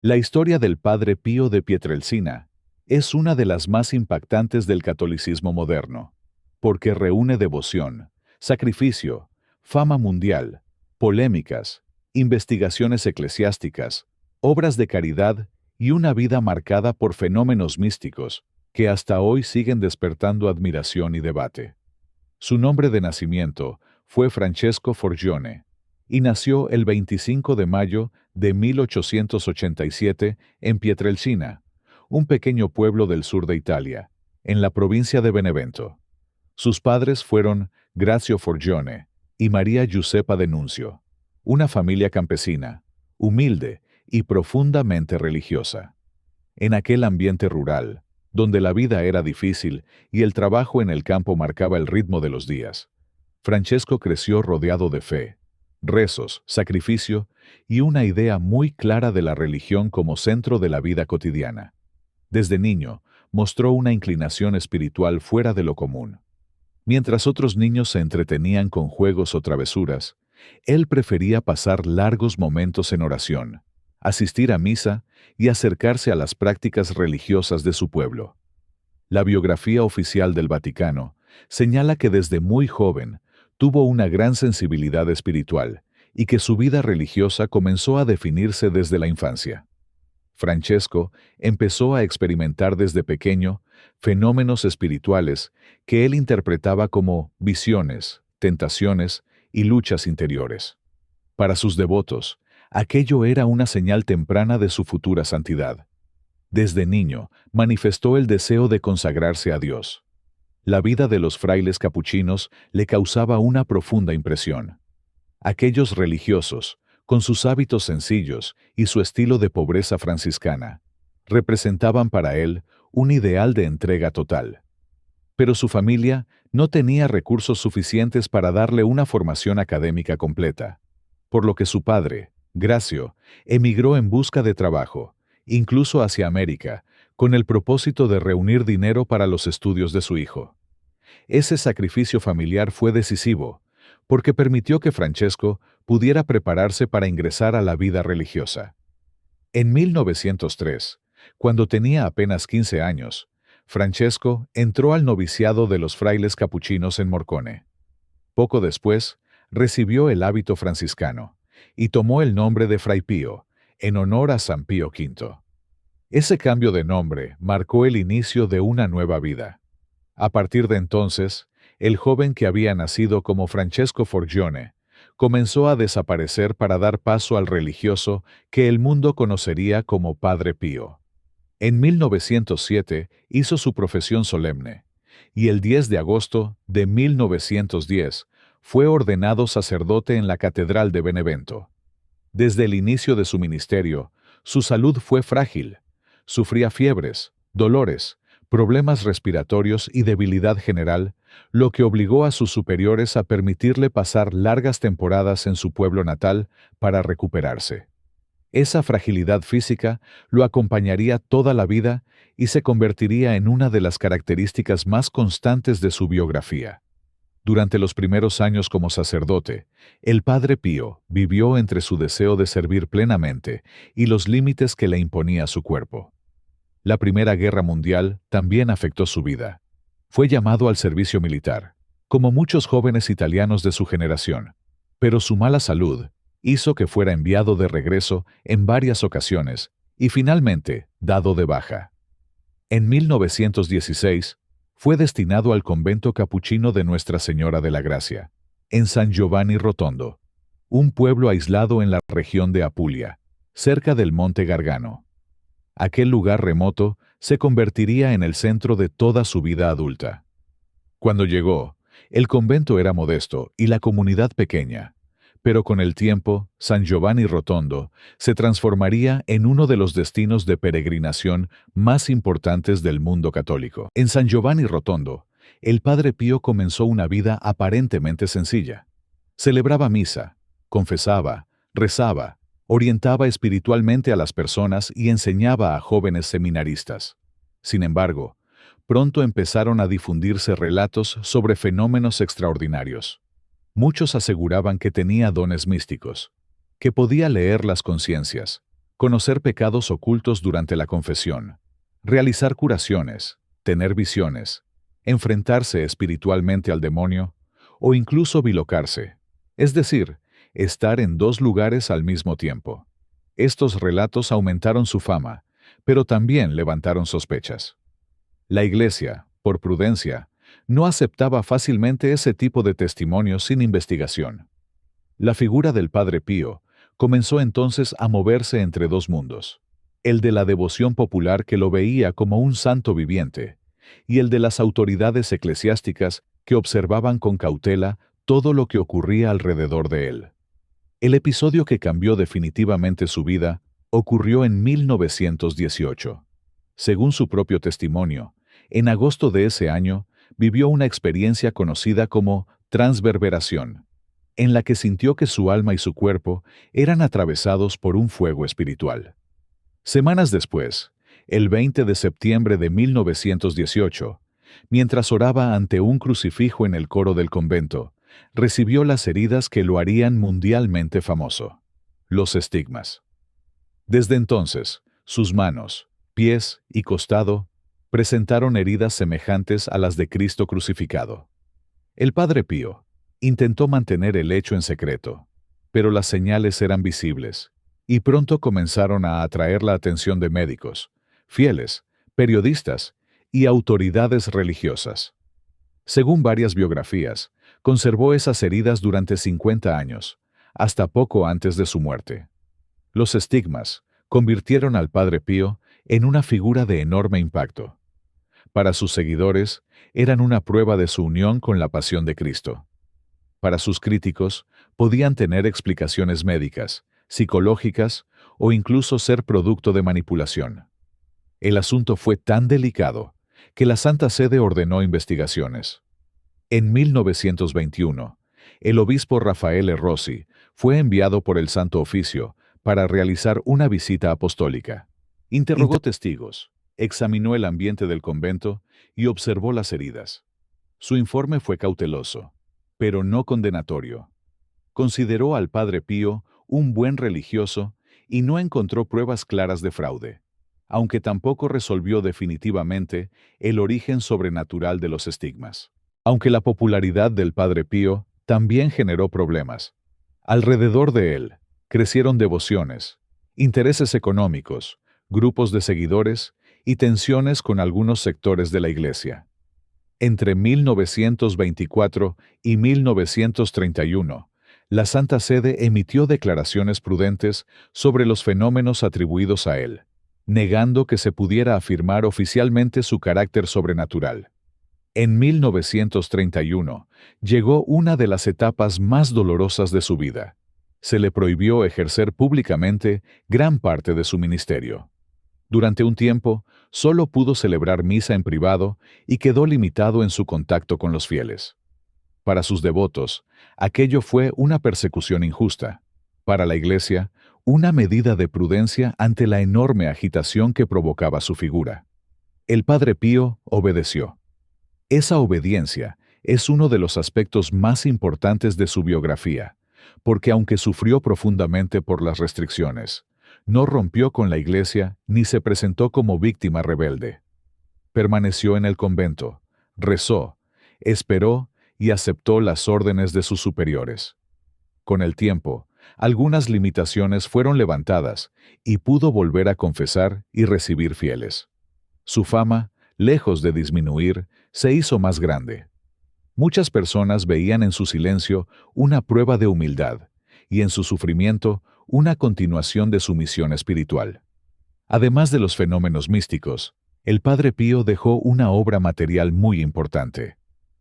La historia del Padre Pío de Pietrelcina es una de las más impactantes del catolicismo moderno, porque reúne devoción, sacrificio, fama mundial, polémicas, investigaciones eclesiásticas, obras de caridad y una vida marcada por fenómenos místicos que hasta hoy siguen despertando admiración y debate. Su nombre de nacimiento fue Francesco Forgione, y nació el 25 de mayo de 1887 en Pietrelcina, un pequeño pueblo del sur de Italia, en la provincia de Benevento. Sus padres fueron Grazio Forgione y María Giuseppa D'Annunzio, una familia campesina, humilde y profundamente religiosa. En aquel ambiente rural, donde la vida era difícil y el trabajo en el campo marcaba el ritmo de los días, Francesco creció rodeado de fe, rezos, sacrificio y una idea muy clara de la religión como centro de la vida cotidiana. Desde niño, mostró una inclinación espiritual fuera de lo común. Mientras otros niños se entretenían con juegos o travesuras, él prefería pasar largos momentos en oración, asistir a misa y acercarse a las prácticas religiosas de su pueblo. La biografía oficial del Vaticano señala que desde muy joven tuvo una gran sensibilidad espiritual y que su vida religiosa comenzó a definirse desde la infancia. Francesco empezó a experimentar desde pequeño fenómenos espirituales que él interpretaba como visiones, tentaciones y luchas interiores. Para sus devotos, aquello era una señal temprana de su futura santidad. Desde niño, manifestó el deseo de consagrarse a Dios. La vida de los frailes capuchinos le causaba una profunda impresión. Aquellos religiosos, con sus hábitos sencillos y su estilo de pobreza franciscana, representaban para él un ideal de entrega total. Pero su familia no tenía recursos suficientes para darle una formación académica completa, por lo que su padre, Grazio, emigró en busca de trabajo, incluso hacia América, con el propósito de reunir dinero para los estudios de su hijo. Ese sacrificio familiar fue decisivo, porque permitió que Francesco pudiera prepararse para ingresar a la vida religiosa. En 1903, cuando tenía apenas 15 años, Francesco entró al noviciado de los frailes capuchinos en Morcone. Poco después, recibió el hábito franciscano y tomó el nombre de Fray Pío, en honor a San Pío V. Ese cambio de nombre marcó el inicio de una nueva vida. A partir de entonces, el joven que había nacido como Francesco Forgione comenzó a desaparecer para dar paso al religioso que el mundo conocería como Padre Pío. En 1907 hizo su profesión solemne, y el 10 de agosto de 1910 fue ordenado sacerdote en la Catedral de Benevento. Desde el inicio de su ministerio, su salud fue frágil. Sufría fiebres, dolores, problemas respiratorios y debilidad general, lo que obligó a sus superiores a permitirle pasar largas temporadas en su pueblo natal para recuperarse. Esa fragilidad física lo acompañaría toda la vida y se convertiría en una de las características más constantes de su biografía. Durante los primeros años como sacerdote, el Padre Pío vivió entre su deseo de servir plenamente y los límites que le imponía su cuerpo. La Primera Guerra Mundial también afectó su vida. Fue llamado al servicio militar, como muchos jóvenes italianos de su generación, pero su mala salud hizo que fuera enviado de regreso en varias ocasiones y finalmente dado de baja. En 1916, fue destinado al convento capuchino de Nuestra Señora de la Gracia, en San Giovanni Rotondo, un pueblo aislado en la región de Apulia, cerca del Monte Gargano. Aquel lugar remoto se convertiría en el centro de toda su vida adulta. Cuando llegó, el convento era modesto y la comunidad pequeña, pero con el tiempo, San Giovanni Rotondo se transformaría en uno de los destinos de peregrinación más importantes del mundo católico. En San Giovanni Rotondo, el Padre Pío comenzó una vida aparentemente sencilla. Celebraba misa, confesaba, rezaba, orientaba espiritualmente a las personas y enseñaba a jóvenes seminaristas. Sin embargo, pronto empezaron a difundirse relatos sobre fenómenos extraordinarios. Muchos aseguraban que tenía dones místicos, que podía leer las conciencias, conocer pecados ocultos durante la confesión, realizar curaciones, tener visiones, enfrentarse espiritualmente al demonio o incluso bilocarse, es decir, estar en dos lugares al mismo tiempo. Estos relatos aumentaron su fama, pero también levantaron sospechas. La Iglesia, por prudencia, no aceptaba fácilmente ese tipo de testimonios sin investigación. La figura del Padre Pío comenzó entonces a moverse entre dos mundos: el de la devoción popular, que lo veía como un santo viviente, y el de las autoridades eclesiásticas que observaban con cautela todo lo que ocurría alrededor de él. El episodio que cambió definitivamente su vida ocurrió en 1918. Según su propio testimonio, en agosto de ese año vivió una experiencia conocida como transverberación, en la que sintió que su alma y su cuerpo eran atravesados por un fuego espiritual. Semanas después, el 20 de septiembre de 1918, mientras oraba ante un crucifijo en el coro del convento, recibió las heridas que lo harían mundialmente famoso: los estigmas. Desde entonces, sus manos, pies y costado presentaron heridas semejantes a las de Cristo crucificado. El Padre Pío intentó mantener el hecho en secreto, pero las señales eran visibles, y pronto comenzaron a atraer la atención de médicos, fieles, periodistas y autoridades religiosas. Según varias biografías, conservó esas heridas durante 50 años, hasta poco antes de su muerte. Los estigmas convirtieron al Padre Pío en una figura de enorme impacto. Para sus seguidores, eran una prueba de su unión con la pasión de Cristo. Para sus críticos, podían tener explicaciones médicas, psicológicas o incluso ser producto de manipulación. El asunto fue tan delicado que la Santa Sede ordenó investigaciones. En 1921, el obispo Raffaele Rossi fue enviado por el Santo Oficio para realizar una visita apostólica. Interrogó testigos, examinó el ambiente del convento y observó las heridas. Su informe fue cauteloso, pero no condenatorio. Consideró al Padre Pío un buen religioso y no encontró pruebas claras de fraude, aunque tampoco resolvió definitivamente el origen sobrenatural de los estigmas. Aunque la popularidad del Padre Pío también generó problemas. Alrededor de él crecieron devociones, intereses económicos, grupos de seguidores y tensiones con algunos sectores de la Iglesia. Entre 1924 y 1931, la Santa Sede emitió declaraciones prudentes sobre los fenómenos atribuidos a él, negando que se pudiera afirmar oficialmente su carácter sobrenatural. En 1931 llegó una de las etapas más dolorosas de su vida. Se le prohibió ejercer públicamente gran parte de su ministerio. Durante un tiempo, solo pudo celebrar misa en privado y quedó limitado en su contacto con los fieles. Para sus devotos, aquello fue una persecución injusta. Para la Iglesia, una medida de prudencia ante la enorme agitación que provocaba su figura. El Padre Pío obedeció. Esa obediencia es uno de los aspectos más importantes de su biografía, porque aunque sufrió profundamente por las restricciones, no rompió con la Iglesia ni se presentó como víctima rebelde. Permaneció en el convento, rezó, esperó y aceptó las órdenes de sus superiores. Con el tiempo, algunas limitaciones fueron levantadas y pudo volver a confesar y recibir fieles. Su fama, lejos de disminuir, se hizo más grande. Muchas personas veían en su silencio una prueba de humildad y en su sufrimiento una continuación de su misión espiritual. Además de los fenómenos místicos, el Padre Pío dejó una obra material muy importante: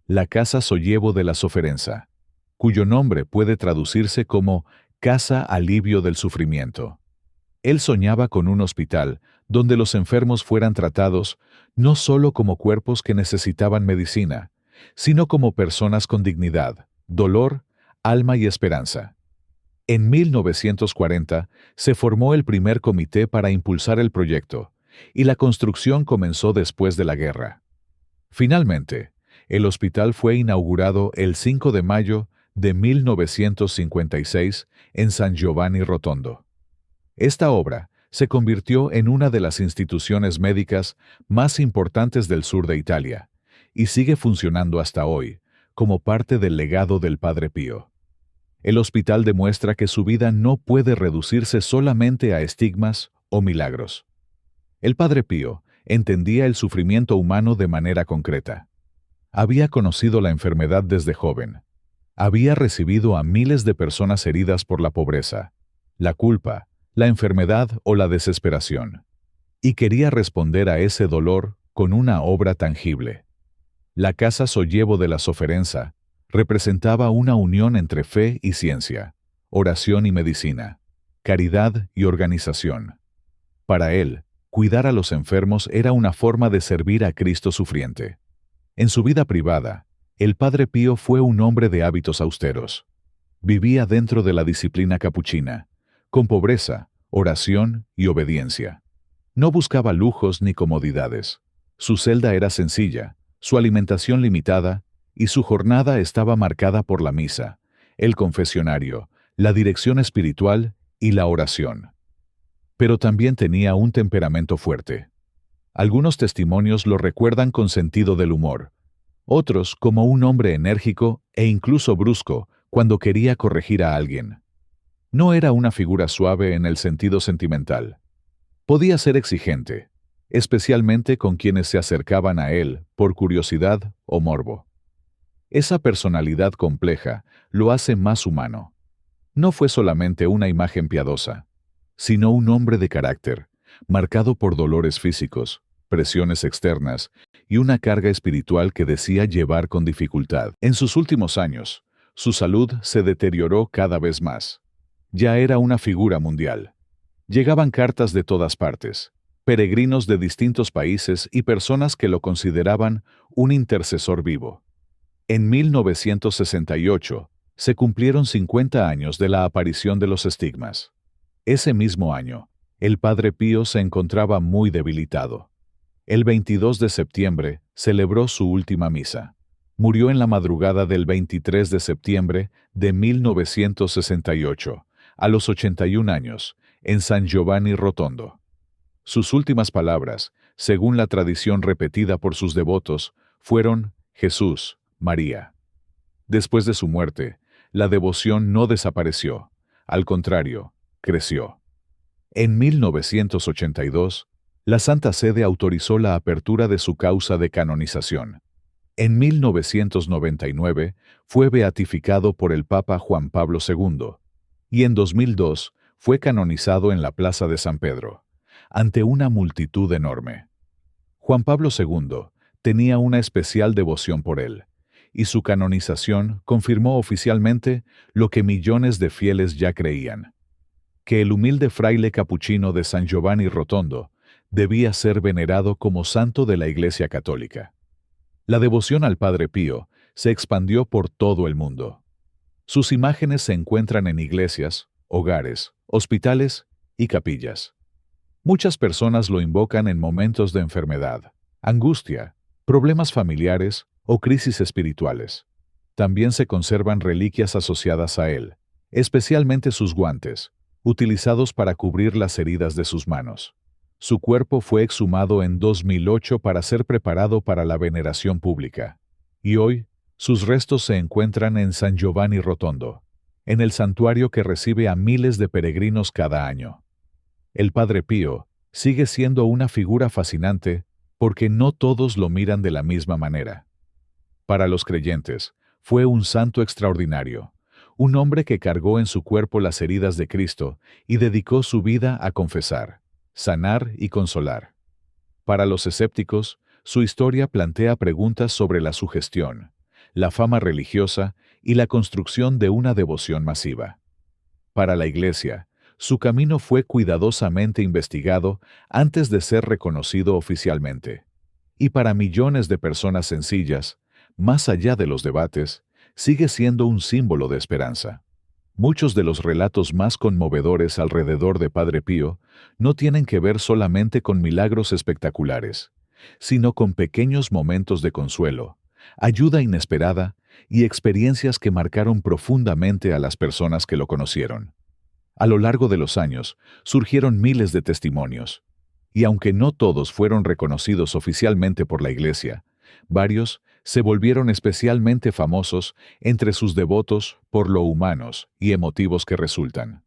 la Casa Sollievo de la Sofferenza, cuyo nombre puede traducirse como Casa Alivio del Sufrimiento. Él soñaba con un hospital donde los enfermos fueran tratados no solo como cuerpos que necesitaban medicina, sino como personas con dignidad, dolor, alma y esperanza. En 1940 se formó el primer comité para impulsar el proyecto, y la construcción comenzó después de la guerra. Finalmente, el hospital fue inaugurado el 5 de mayo de 1956 en San Giovanni Rotondo. Esta obra se convirtió en una de las instituciones médicas más importantes del sur de Italia y sigue funcionando hasta hoy como parte del legado del Padre Pío. El hospital demuestra que su vida no puede reducirse solamente a estigmas o milagros. El Padre Pío entendía el sufrimiento humano de manera concreta. Había conocido la enfermedad desde joven. Había recibido a miles de personas heridas por la pobreza, la culpa, la enfermedad o la desesperación. Y quería responder a ese dolor con una obra tangible. La Casa Sollievo de la Sofferenza representaba una unión entre fe y ciencia, oración y medicina, caridad y organización. Para él, cuidar a los enfermos era una forma de servir a Cristo sufriente. En su vida privada, el Padre Pío fue un hombre de hábitos austeros. Vivía dentro de la disciplina capuchina, con pobreza, oración y obediencia. No buscaba lujos ni comodidades. Su celda era sencilla, su alimentación limitada, y su jornada estaba marcada por la misa, el confesionario, la dirección espiritual y la oración. Pero también tenía un temperamento fuerte. Algunos testimonios lo recuerdan con sentido del humor, otros como un hombre enérgico e incluso brusco cuando quería corregir a alguien. No era una figura suave en el sentido sentimental. Podía ser exigente, especialmente con quienes se acercaban a él por curiosidad o morbo. Esa personalidad compleja lo hace más humano. No fue solamente una imagen piadosa, sino un hombre de carácter, marcado por dolores físicos, presiones externas y una carga espiritual que decía llevar con dificultad. En sus últimos años, su salud se deterioró cada vez más. Ya era una figura mundial. Llegaban cartas de todas partes, peregrinos de distintos países y personas que lo consideraban un intercesor vivo. En 1968, se cumplieron 50 años de la aparición de los estigmas. Ese mismo año, el Padre Pío se encontraba muy debilitado. El 22 de septiembre celebró su última misa. Murió en la madrugada del 23 de septiembre de 1968, a los 81 años, en San Giovanni Rotondo. Sus últimas palabras, según la tradición repetida por sus devotos, fueron Jesús, María. Después de su muerte, la devoción no desapareció, al contrario, creció. En 1982, la Santa Sede autorizó la apertura de su causa de canonización. En 1999 fue beatificado por el Papa Juan Pablo II, y en 2002 fue canonizado en la Plaza de San Pedro, ante una multitud enorme. Juan Pablo II tenía una especial devoción por él, y su canonización confirmó oficialmente lo que millones de fieles ya creían: que el humilde fraile capuchino de San Giovanni Rotondo debía ser venerado como santo de la Iglesia Católica. La devoción al Padre Pío se expandió por todo el mundo. Sus imágenes se encuentran en iglesias, hogares, hospitales y capillas. Muchas personas lo invocan en momentos de enfermedad, angustia, problemas familiares o crisis espirituales. También se conservan reliquias asociadas a él, especialmente sus guantes, utilizados para cubrir las heridas de sus manos. Su cuerpo fue exhumado en 2008 para ser preparado para la veneración pública, y hoy sus restos se encuentran en San Giovanni Rotondo, en el santuario que recibe a miles de peregrinos cada año. El Padre Pío sigue siendo una figura fascinante porque no todos lo miran de la misma manera. Para los creyentes, fue un santo extraordinario, un hombre que cargó en su cuerpo las heridas de Cristo y dedicó su vida a confesar, sanar y consolar. Para los escépticos, su historia plantea preguntas sobre la sugestión, la fama religiosa y la construcción de una devoción masiva. Para la Iglesia, su camino fue cuidadosamente investigado antes de ser reconocido oficialmente. Y para millones de personas sencillas, más allá de los debates, sigue siendo un símbolo de esperanza. Muchos de los relatos más conmovedores alrededor de Padre Pío no tienen que ver solamente con milagros espectaculares, sino con pequeños momentos de consuelo, ayuda inesperada y experiencias que marcaron profundamente a las personas que lo conocieron. A lo largo de los años, surgieron miles de testimonios. Y aunque no todos fueron reconocidos oficialmente por la Iglesia, varios se volvieron especialmente famosos entre sus devotos por lo humanos y emotivos que resultan.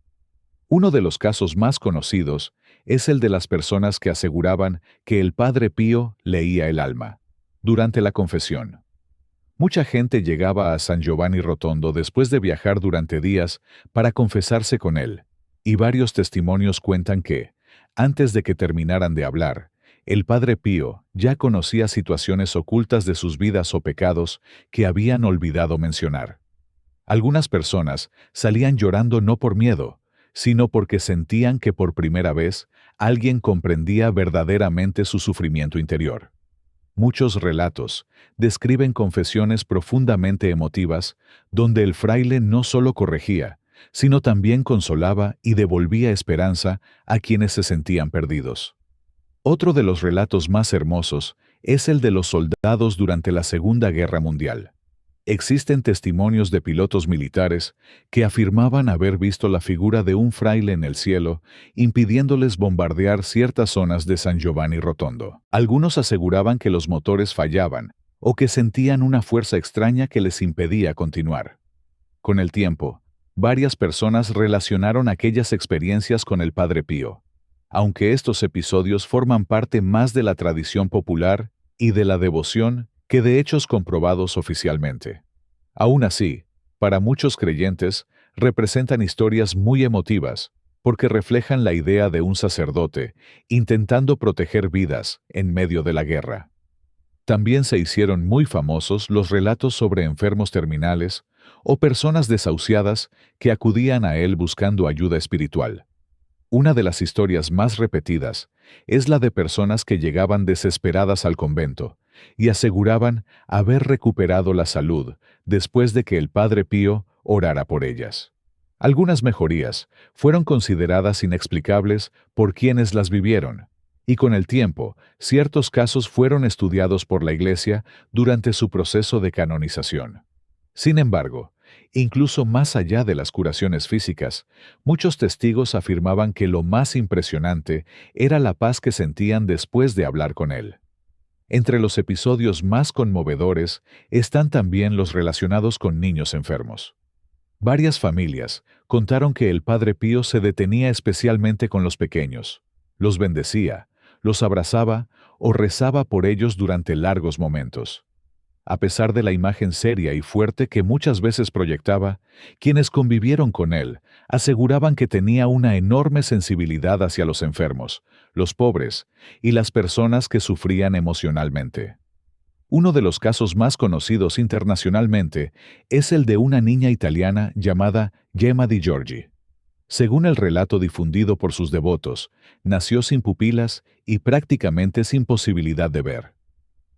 Uno de los casos más conocidos es el de las personas que aseguraban que el Padre Pío leía el alma durante la confesión. Mucha gente llegaba a San Giovanni Rotondo después de viajar durante días para confesarse con él, y varios testimonios cuentan que, antes de que terminaran de hablar, el Padre Pío ya conocía situaciones ocultas de sus vidas o pecados que habían olvidado mencionar. Algunas personas salían llorando no por miedo, sino porque sentían que por primera vez alguien comprendía verdaderamente su sufrimiento interior. Muchos relatos describen confesiones profundamente emotivas, donde el fraile no solo corregía, sino también consolaba y devolvía esperanza a quienes se sentían perdidos. Otro de los relatos más hermosos es el de los soldados durante la Segunda Guerra Mundial. Existen testimonios de pilotos militares que afirmaban haber visto la figura de un fraile en el cielo, impidiéndoles bombardear ciertas zonas de San Giovanni Rotondo. Algunos aseguraban que los motores fallaban o que sentían una fuerza extraña que les impedía continuar. Con el tiempo, varias personas relacionaron aquellas experiencias con el Padre Pío, aunque estos episodios forman parte más de la tradición popular y de la devoción que de hechos comprobados oficialmente. Aún así, para muchos creyentes, representan historias muy emotivas, porque reflejan la idea de un sacerdote intentando proteger vidas en medio de la guerra. También se hicieron muy famosos los relatos sobre enfermos terminales o personas desahuciadas que acudían a él buscando ayuda espiritual. Una de las historias más repetidas es la de personas que llegaban desesperadas al convento y aseguraban haber recuperado la salud después de que el Padre Pío orara por ellas. Algunas mejorías fueron consideradas inexplicables por quienes las vivieron, y con el tiempo, ciertos casos fueron estudiados por la Iglesia durante su proceso de canonización. Sin embargo, incluso más allá de las curaciones físicas, muchos testigos afirmaban que lo más impresionante era la paz que sentían después de hablar con él. Entre los episodios más conmovedores están también los relacionados con niños enfermos. Varias familias contaron que el Padre Pío se detenía especialmente con los pequeños, los bendecía, los abrazaba o rezaba por ellos durante largos momentos. A pesar de la imagen seria y fuerte que muchas veces proyectaba, quienes convivieron con él aseguraban que tenía una enorme sensibilidad hacia los enfermos, los pobres y las personas que sufrían emocionalmente. Uno de los casos más conocidos internacionalmente es el de una niña italiana llamada Gemma Di Giorgi. Según el relato difundido por sus devotos, nació sin pupilas y prácticamente sin posibilidad de ver.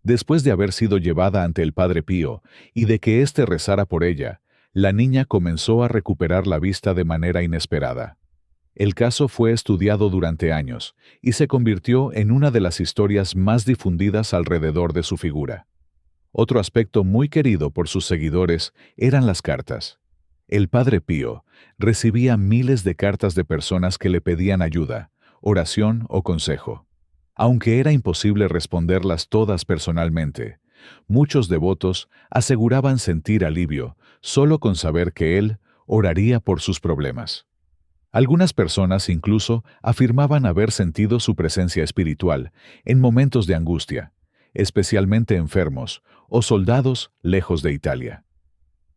Después de haber sido llevada ante el Padre Pío y de que éste rezara por ella, la niña comenzó a recuperar la vista de manera inesperada. El caso fue estudiado durante años y se convirtió en una de las historias más difundidas alrededor de su figura. Otro aspecto muy querido por sus seguidores eran las cartas. El Padre Pío recibía miles de cartas de personas que le pedían ayuda, oración o consejo. Aunque era imposible responderlas todas personalmente, muchos devotos aseguraban sentir alivio solo con saber que él oraría por sus problemas. Algunas personas incluso afirmaban haber sentido su presencia espiritual en momentos de angustia, especialmente enfermos o soldados lejos de Italia.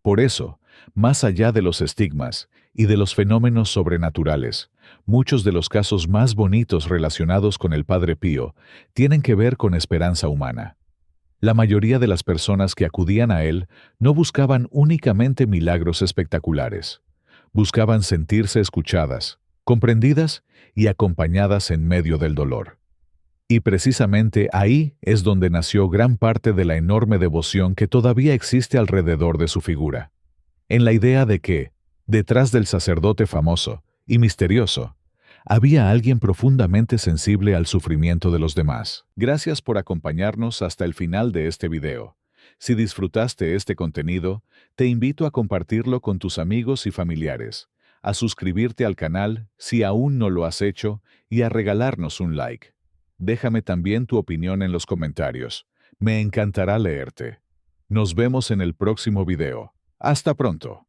Por eso, más allá de los estigmas y de los fenómenos sobrenaturales, muchos de los casos más bonitos relacionados con el Padre Pío tienen que ver con esperanza humana. La mayoría de las personas que acudían a él no buscaban únicamente milagros espectaculares. Buscaban sentirse escuchadas, comprendidas y acompañadas en medio del dolor. Y precisamente ahí es donde nació gran parte de la enorme devoción que todavía existe alrededor de su figura. En la idea de que, detrás del sacerdote famoso y misterioso, había alguien profundamente sensible al sufrimiento de los demás. Gracias por acompañarnos hasta el final de este video. Si disfrutaste este contenido, te invito a compartirlo con tus amigos y familiares, a suscribirte al canal si aún no lo has hecho y a regalarnos un like. Déjame también tu opinión en los comentarios. Me encantará leerte. Nos vemos en el próximo video. Hasta pronto.